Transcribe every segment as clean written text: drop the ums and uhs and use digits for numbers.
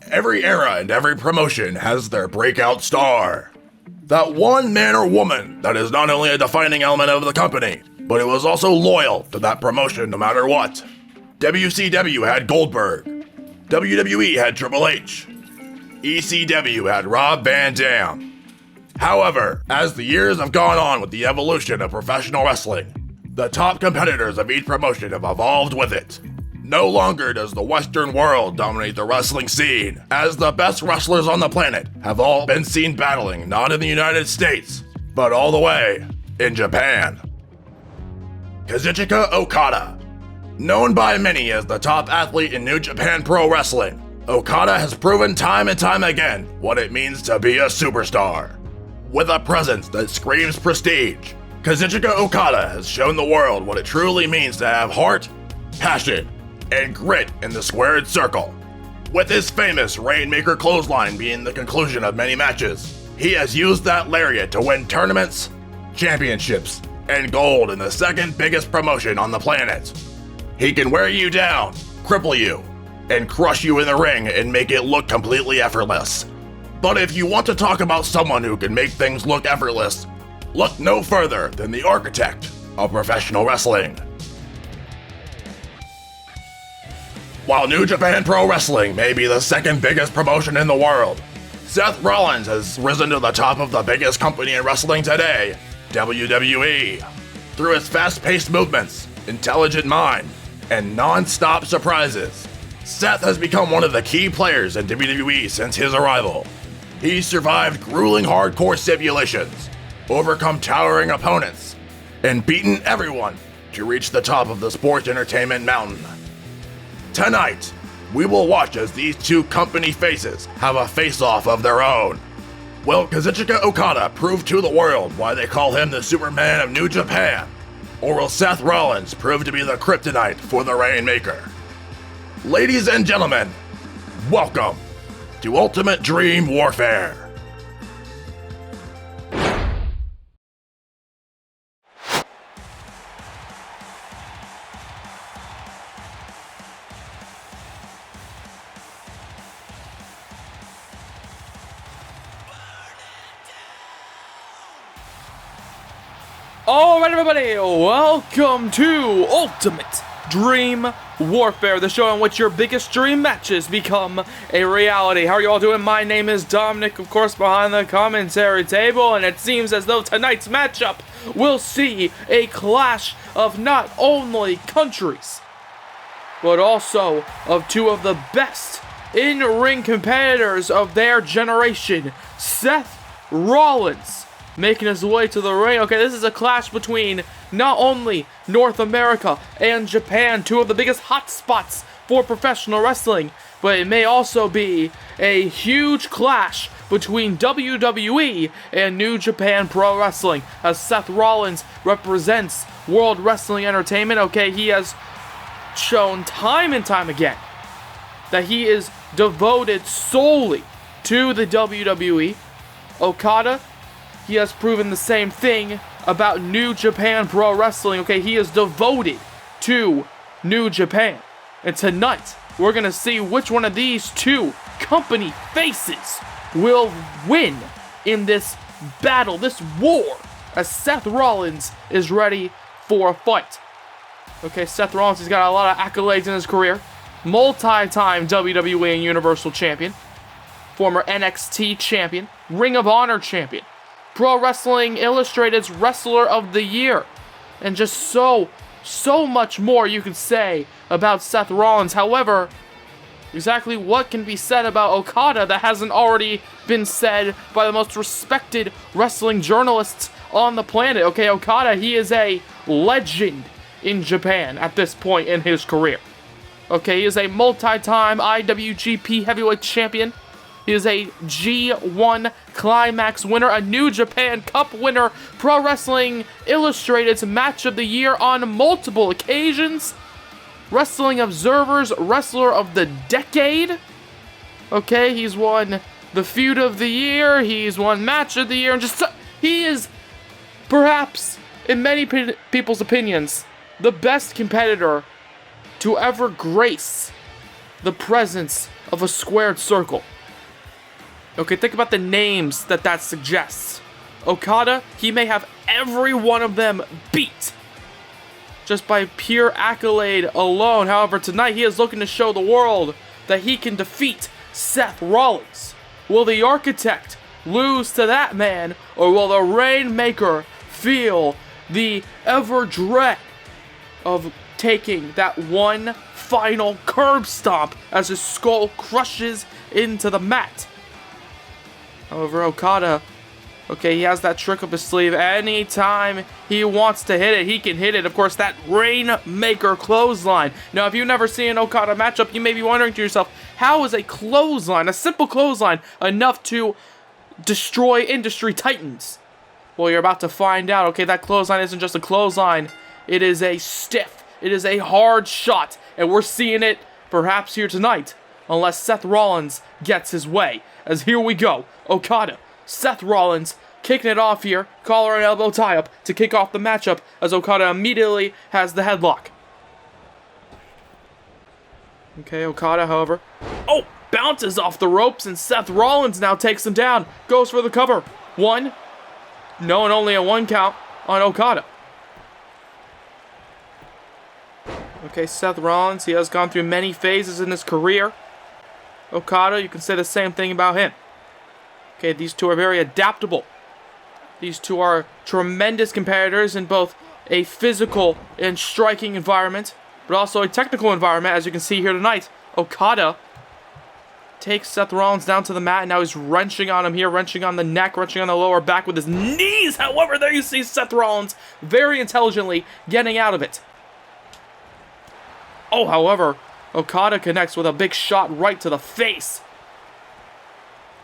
Every era and every promotion has their breakout star. That one man or woman that is not only a defining element of the company, but it was also loyal to that promotion no matter what. WCW had Goldberg. WWE had Triple H. ECW had Rob Van Dam. However, as the years have gone on with the evolution of professional wrestling, the top competitors of each promotion have evolved with it. No longer does the Western world dominate the wrestling scene, as the best wrestlers on the planet have all been seen battling not in the United States, but all the way in Japan. Kazuchika Okada. Known by many as the top athlete in New Japan Pro Wrestling, Okada has proven time and time again what it means to be a superstar. With a presence that screams prestige, Kazuchika Okada has shown the world what it truly means to have heart, passion, and grit in the squared circle. With his famous Rainmaker clothesline being the conclusion of many matches, he has used that lariat to win tournaments, championships, and gold in the second biggest promotion on the planet. He can wear you down, cripple you, and crush you in the ring and make it look completely effortless. But if you want to talk about someone who can make things look effortless, look no further than the architect of professional wrestling. While New Japan Pro Wrestling may be the second biggest promotion in the world, Seth Rollins has risen to the top of the biggest company in wrestling today, WWE. Through his fast-paced movements, intelligent mind, and non-stop surprises, Seth has become one of the key players in WWE since his arrival. He's survived grueling hardcore stipulations, overcome towering opponents, and beaten everyone to reach the top of the sports entertainment mountain. Tonight, we will watch as these two company faces have a face-off of their own. Will Kazuchika Okada prove to the world why they call him the Superman of New Japan? Or will Seth Rollins prove to be the kryptonite for the Rainmaker? Ladies and gentlemen, welcome to Ultimate Dream Warfare. Alright everybody, welcome to Ultimate Dream Warfare, the show in which your biggest dream matches become a reality. How are you all doing? My name is Dominic, of course, behind the commentary table, and it seems as though tonight's matchup will see a clash of not only countries, but also of two of the best in-ring competitors of their generation, Seth Rollins, making his way to the ring. Okay, this is a clash between not only North America and Japan, two of the biggest hotspots for professional wrestling, but it may also be a huge clash between WWE and New Japan Pro Wrestling, as Seth Rollins represents World Wrestling Entertainment. Okay, he has shown time and time again that he is devoted solely to the WWE. Okada, he has proven the same thing about New Japan Pro Wrestling. Okay, he is devoted to New Japan. And tonight, we're going to see which one of these two company faces will win in this battle, this war, as Seth Rollins is ready for a fight. Okay, Seth Rollins has got a lot of accolades in his career. Multi-time WWE and Universal Champion. Former NXT Champion. Ring of Honor Champion. Pro Wrestling Illustrated's Wrestler of the Year, and just so much more you could say about Seth Rollins. However, exactly what can be said about Okada that hasn't already been said by the most respected wrestling journalists on the planet? Okay, Okada, he is a legend in Japan at this point in his career. Okay, he is a multi-time IWGP Heavyweight Champion. He is a G1 Climax winner, a New Japan Cup winner, Pro Wrestling Illustrated's Match of the Year on multiple occasions, Wrestling Observer's Wrestler of the Decade. Okay, he's won the Feud of the Year, he's won Match of the Year, and he is perhaps, in many people's opinions, the best competitor to ever grace the presence of a squared circle. Okay, think about the names that suggests. Okada, he may have every one of them beat just by pure accolade alone. However, tonight he is looking to show the world that he can defeat Seth Rollins. Will the Architect lose to that man, or will the Rainmaker feel the ever dread of taking that one final curb stomp as his skull crushes into the mat? However, Okada, okay, he has that trick up his sleeve. Anytime he wants to hit it, he can hit it. Of course, that Rainmaker clothesline. Now, if you've never seen an Okada matchup, you may be wondering to yourself, how is a clothesline, a simple clothesline, enough to destroy industry titans? Well, you're about to find out. Okay, that clothesline isn't just a clothesline. It is a stiff, it is a hard shot, and we're seeing it perhaps here tonight, unless Seth Rollins gets his way. As here we go, Okada, Seth Rollins, kicking it off here, collar and elbow tie-up to kick off the matchup as Okada immediately has the headlock. Okay, Okada, however, bounces off the ropes, and Seth Rollins now takes him down, goes for the cover. One, no, and only a one count on Okada. Okay, Seth Rollins, he has gone through many phases in his career. Okada, you can say the same thing about him. Okay, these two are very adaptable. These two are tremendous competitors in both a physical and striking environment, but also a technical environment, as you can see here tonight. Okada takes Seth Rollins down to the mat, and now he's wrenching on him here, wrenching on the neck, wrenching on the lower back with his knees. However, there you see Seth Rollins very intelligently getting out of it. However, Okada connects with a big shot right to the face.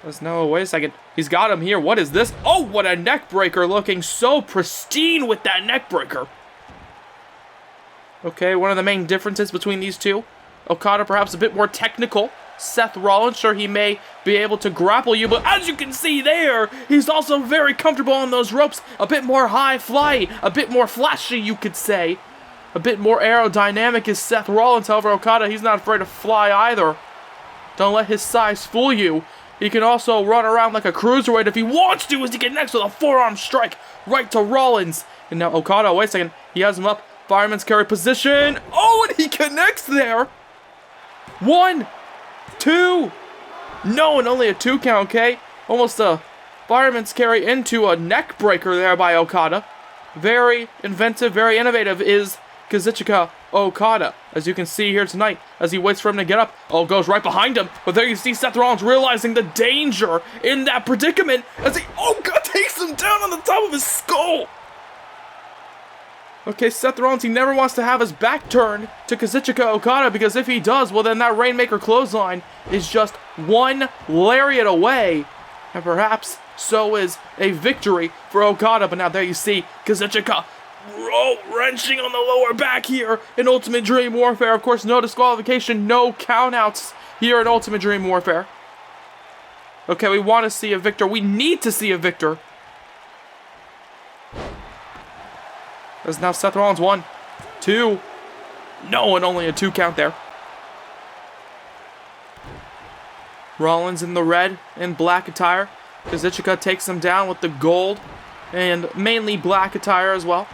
Wait a second. He's got him here. What is this? What a neck breaker, looking so pristine with that neck breaker. Okay, one of the main differences between these two. Okada perhaps a bit more technical. Seth Rollins, sure, he may be able to grapple you, but as you can see there, he's also very comfortable on those ropes. A bit more high fly, a bit more flashy, you could say. A bit more aerodynamic is Seth Rollins. However, Okada, he's not afraid to fly either. Don't let his size fool you. He can also run around like a cruiserweight if he wants to, as he connects with a forearm strike right to Rollins. And now Okada, wait a second, he has him up. Fireman's carry position. And he connects there. 1, 2. No, and only a 2 count, okay? Almost a fireman's carry into a neck breaker there by Okada. Very inventive, very innovative is Kazuchika Okada, as you can see here tonight, as he waits for him to get up. Goes right behind him, but there you see Seth Rollins realizing the danger in that predicament as he, God, takes him down on the top of his skull. Okay, Seth Rollins, he never wants to have his back turned to Kazuchika Okada, because if he does, well then that Rainmaker clothesline is just one lariat away, and perhaps so is a victory for Okada. But now there you see Kazuchika wrenching on the lower back here in Ultimate Dream Warfare. Of course, no disqualification, no countouts here in Ultimate Dream Warfare. Okay, we want to see a victor. We need to see a victor. As now Seth Rollins, 1, 2. No, and only a 2 count there. Rollins in the red and black attire. Kazuchika takes him down with the gold and mainly black attire as well.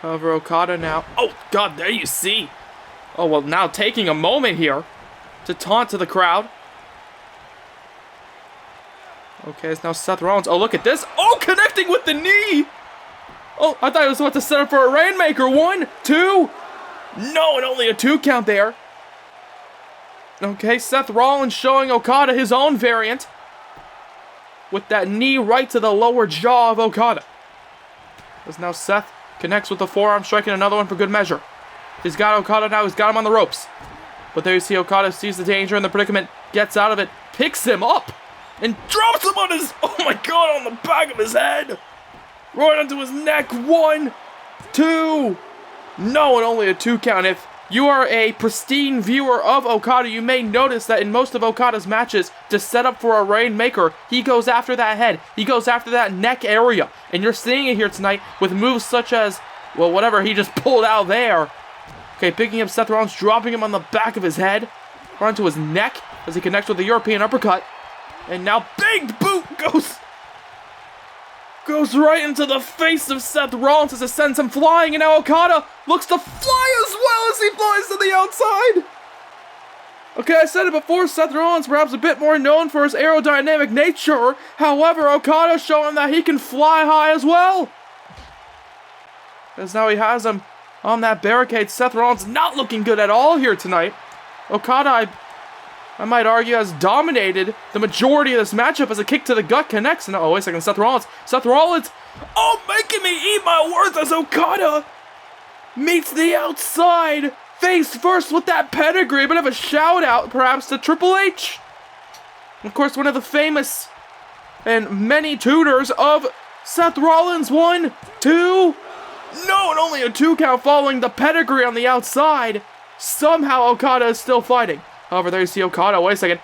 However, Okada now, God, there you see. Now taking a moment here to taunt to the crowd. Okay, it's now Seth Rollins. Look at this. Connecting with the knee. I thought he was about to set up for a Rainmaker. 1, 2. No, and only a 2 count there. Okay, Seth Rollins showing Okada his own variant with that knee right to the lower jaw of Okada. As now Seth connects with the forearm, striking another one for good measure. He's got Okada now, he's got him on the ropes. But there you see Okada sees the danger in the predicament, gets out of it, picks him up, and drops him on his, on the back of his head. Right onto his neck. 1, 2. No, and only a 2 count. If you are a pristine viewer of Okada, you may notice that in most of Okada's matches, to set up for a Rainmaker, he goes after that head. He goes after that neck area. And you're seeing it here tonight with moves such as, whatever he just pulled out there. Okay, picking up Seth Rollins, dropping him on the back of his head. right into his neck as he connects with the European uppercut. And now big boot goes right into the face of Seth Rollins as it sends him flying, and now Okada looks to fly as well as he flies to the outside. Okay, I said it before, Seth Rollins perhaps a bit more known for his aerodynamic nature. However, Okada showing that he can fly high as well. As now he has him on that barricade. Seth Rollins not looking good at all here tonight. Okada, I might argue, has dominated the majority of this matchup as a kick to the gut connects. And oh, wait a second, Seth Rollins, oh, making me eat my words as Okada meets the outside face first with that pedigree. Bit of a shout out, perhaps, to Triple H. Of course, one of the famous and many tutors of Seth Rollins. 1, 2. No, and only a 2 count following the pedigree on the outside. Somehow Okada is still fighting. However, there you see Okada, wait a second,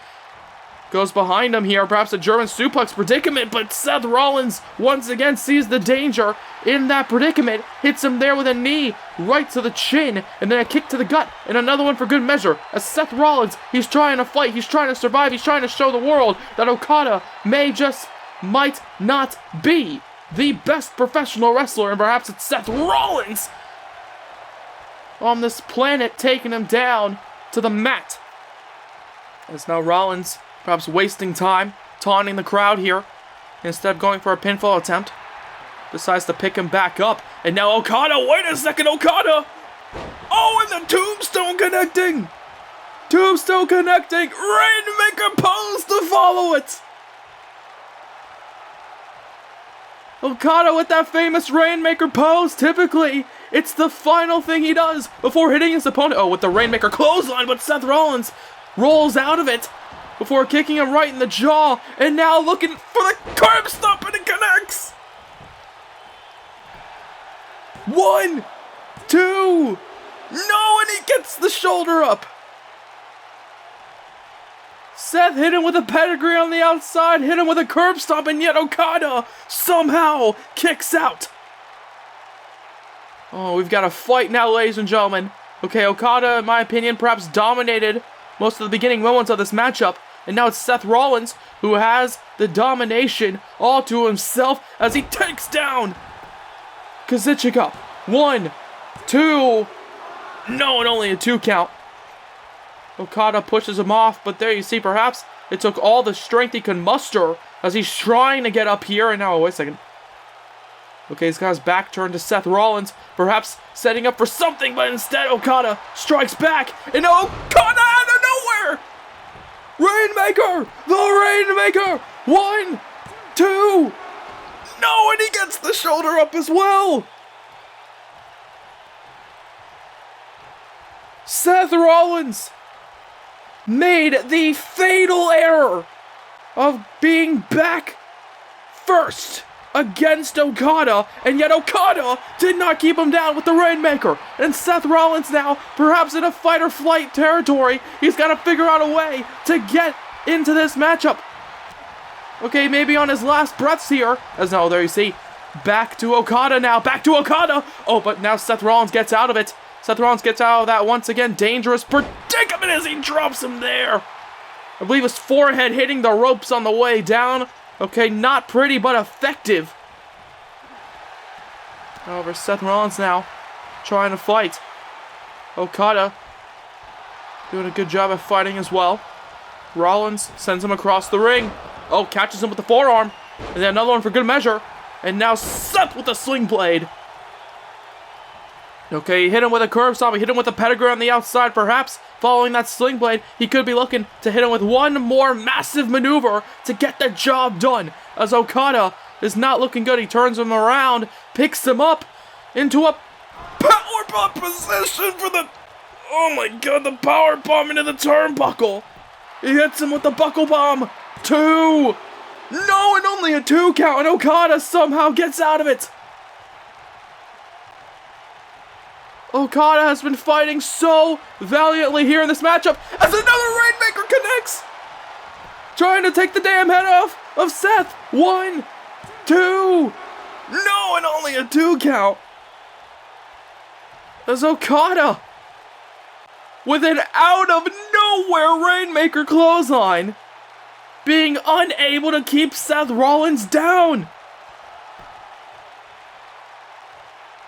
goes behind him here, perhaps a German suplex predicament, but Seth Rollins once again sees the danger in that predicament, hits him there with a knee right to the chin, and then a kick to the gut, and another one for good measure, as Seth Rollins, he's trying to fight, he's trying to survive, he's trying to show the world that Okada might not be the best professional wrestler, and perhaps it's Seth Rollins on this planet taking him down to the mat. As now Rollins, perhaps wasting time, taunting the crowd here, instead of going for a pinfall attempt, decides to pick him back up. And now Okada, wait a second, Okada! Oh, and the tombstone connecting! Rainmaker pose to follow it! Okada with that famous Rainmaker pose. Typically, it's the final thing he does before hitting his opponent. Oh, with the Rainmaker clothesline, but Seth Rollins rolls out of it before kicking him right in the jaw, and now looking for the curb stomp, and it connects. 1, 2, no, and he gets the shoulder up. Seth hit him with a pedigree on the outside, hit him with a curb stomp, and yet Okada somehow kicks out. Oh, we've got a fight now, ladies and gentlemen. Okay, Okada, in my opinion, perhaps dominated most of the beginning moments of this matchup, and now it's Seth Rollins who has the domination all to himself as he takes down Kazuchika. 1, 2, no, and only a 2 count. Okada pushes him off, but there you see, perhaps it took all the strength he could muster as he's trying to get up here, and now, wait a second. Okay, he's got his back turned to Seth Rollins, perhaps setting up for something, but instead Okada strikes back, and now Okada out of nowhere! Rainmaker! The Rainmaker! 1, 2, no, and he gets the shoulder up as well! Seth Rollins made the fatal error of being back first against Okada, and yet Okada did not keep him down with the Rainmaker. And Seth Rollins now, perhaps in a fight or flight territory, he's got to figure out a way to get into this matchup. Okay, maybe on his last breaths here, as now there you see, back to Okada now, Oh, but now Seth Rollins gets out of it. Seth Rollins gets out of that once again dangerous predicament as he drops him there. I believe his forehead hitting the ropes on the way down. Okay, not pretty, but effective. However, Seth Rollins now trying to fight. Okada doing a good job of fighting as well. Rollins sends him across the ring. Oh, catches him with the forearm. And then another one for good measure. And now Seth with the sling blade. Okay, he hit him with a curb stomp. He hit him with a pedigree on the outside. Perhaps following that sling blade, he could be looking to hit him with one more massive maneuver to get the job done. As Okada is not looking good, he turns him around, picks him up into a powerbomb position for the... Oh my god, the powerbomb into the turnbuckle. He hits him with the buckle bomb. 2. No, and only a 2 count, and Okada somehow gets out of it. Okada has been fighting so valiantly here in this matchup as another Rainmaker connects! Trying to take the damn head off of Seth. 1, 2, no, and only a 2 count. As Okada with an out-of-nowhere Rainmaker clothesline, being unable to keep Seth Rollins down.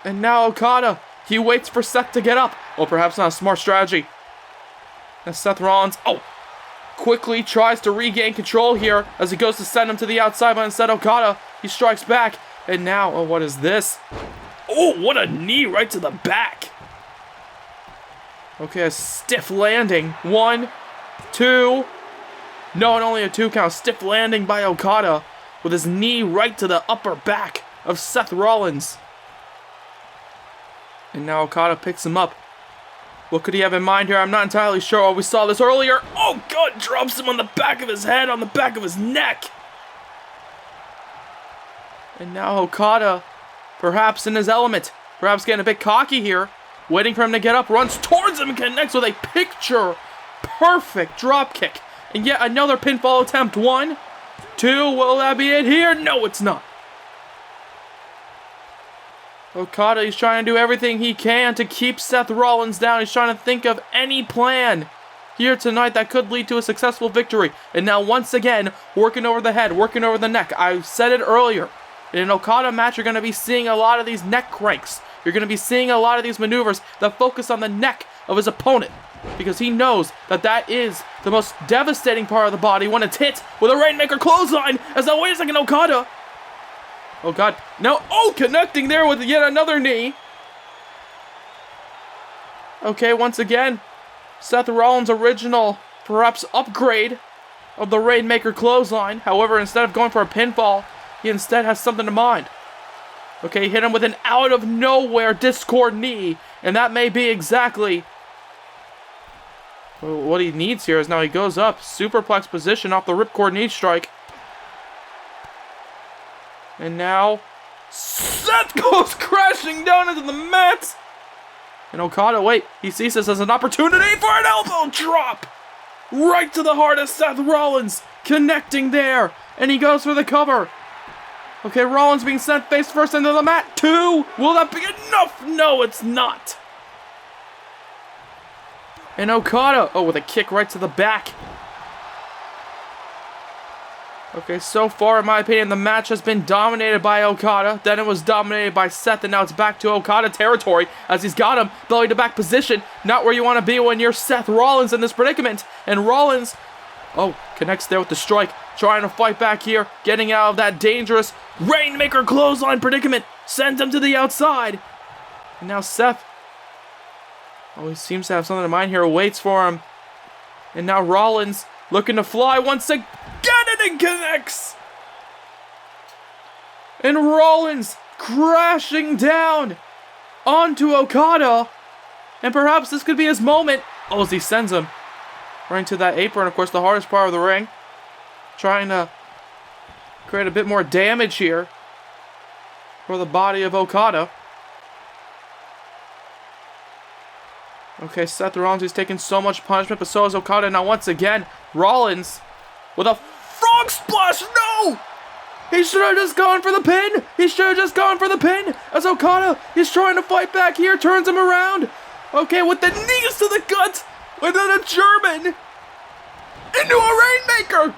And now Okada, he waits for Seth to get up. Well, perhaps not a smart strategy. As Seth Rollins, quickly tries to regain control here as he goes to send him to the outside, but instead Okada, he strikes back. And now, what is this? Oh, what a knee right to the back. Okay, a stiff landing. 1, 2. No, and only a 2 count. Stiff landing by Okada with his knee right to the upper back of Seth Rollins. And now Okada picks him up. What could he have in mind here? I'm not entirely sure. We saw this earlier. Oh, God, drops him on the back of his head, on the back of his neck. And now Okada, perhaps in his element, perhaps getting a bit cocky here, waiting for him to get up, runs towards him and connects with a picture-perfect dropkick. And yet another pinfall attempt. 1, 2, will that be it here? No, it's not. Okada, he's trying to do everything he can to keep Seth Rollins down. He's trying to think of any plan here tonight that could lead to a successful victory. And now once again, working over the head, working over the neck. I said it earlier. In an Okada match, you're going to be seeing a lot of these neck cranks. You're going to be seeing a lot of these maneuvers that focus on the neck of his opponent, because he knows that that is the most devastating part of the body when it's hit with a Rainmaker clothesline. As now, wait a second, Okada. Oh, God. No. Oh, connecting there with yet another knee. Okay, once again, Seth Rollins' original, perhaps upgrade of the Rainmaker clothesline. However, instead of going for a pinfall, he instead has something in mind. Okay, hit him with an out-of-nowhere Discord knee, and that may be exactly what he needs here. Is now he goes up, superplex position off the ripcord knee strike. And now, Seth goes crashing down into the mat. And Okada, wait, he sees this as an opportunity for an elbow drop. Right to the heart of Seth Rollins, connecting there. And he goes for the cover. Okay, Rollins being sent face first into the mat. 2, will that be enough? No, it's not. And Okada, with a kick right to the back. Okay, so far, in my opinion, the match has been dominated by Okada. Then it was dominated by Seth, and now it's back to Okada territory as he's got him belly to back position. Not where you want to be when you're Seth Rollins in this predicament. And Rollins, connects there with the strike. Trying to fight back here, getting out of that dangerous Rainmaker clothesline predicament. Sends him to the outside. And now Seth, he seems to have something in mind here. Waits for him. And now Rollins looking to fly once again. And connects. And Rollins crashing down onto Okada. And perhaps this could be his moment. As he sends him right into that apron. Of course, the hardest part of the ring. Trying to create a bit more damage here for the body of Okada. Okay, Seth Rollins, he's taking so much punishment, but so is Okada. Now, once again, Rollins with a frog splash. No! He should have just gone for the pin. He should have just gone for the pin. As Okada, he's trying to fight back here, turns him around. Okay, with the knees to the gut. And then a German into a Rainmaker.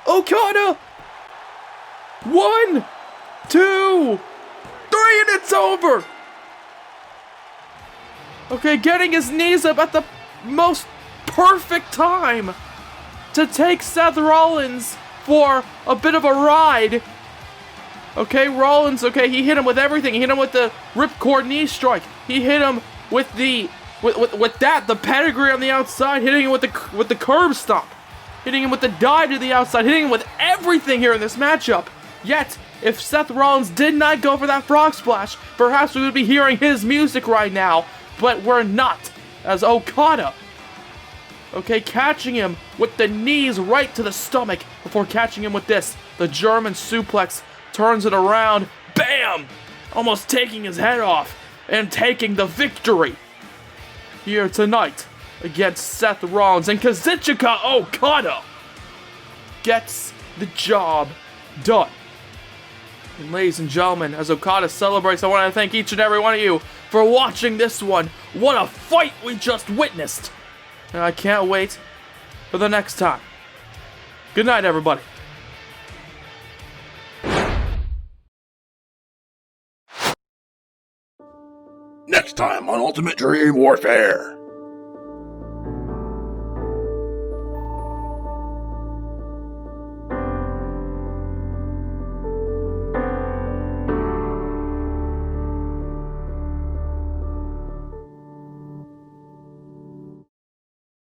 Okada. 1, 2, 3, and it's over. Okay, getting his knees up at the most perfect time to take Seth Rollins for a bit of a ride. Okay, Rollins, he hit him with everything. He hit him with the ripcord knee strike. He hit him with the pedigree on the outside, hitting him with the curb stomp. Hitting him with the dive to the outside, hitting him with everything here in this matchup. Yet, if Seth Rollins did not go for that frog splash, perhaps we would be hearing his music right now. But we're not, as Okada, catching him with the knees right to the stomach before catching him with this. The German suplex turns it around. Bam! Almost taking his head off and taking the victory here tonight against Seth Rollins. And Kazuchika Okada gets the job done. And ladies and gentlemen, as Okada celebrates, I want to thank each and every one of you for watching this one. What a fight we just witnessed! And I can't wait for the next time. Good night, everybody. Next time on Ultimate Dream Warfare.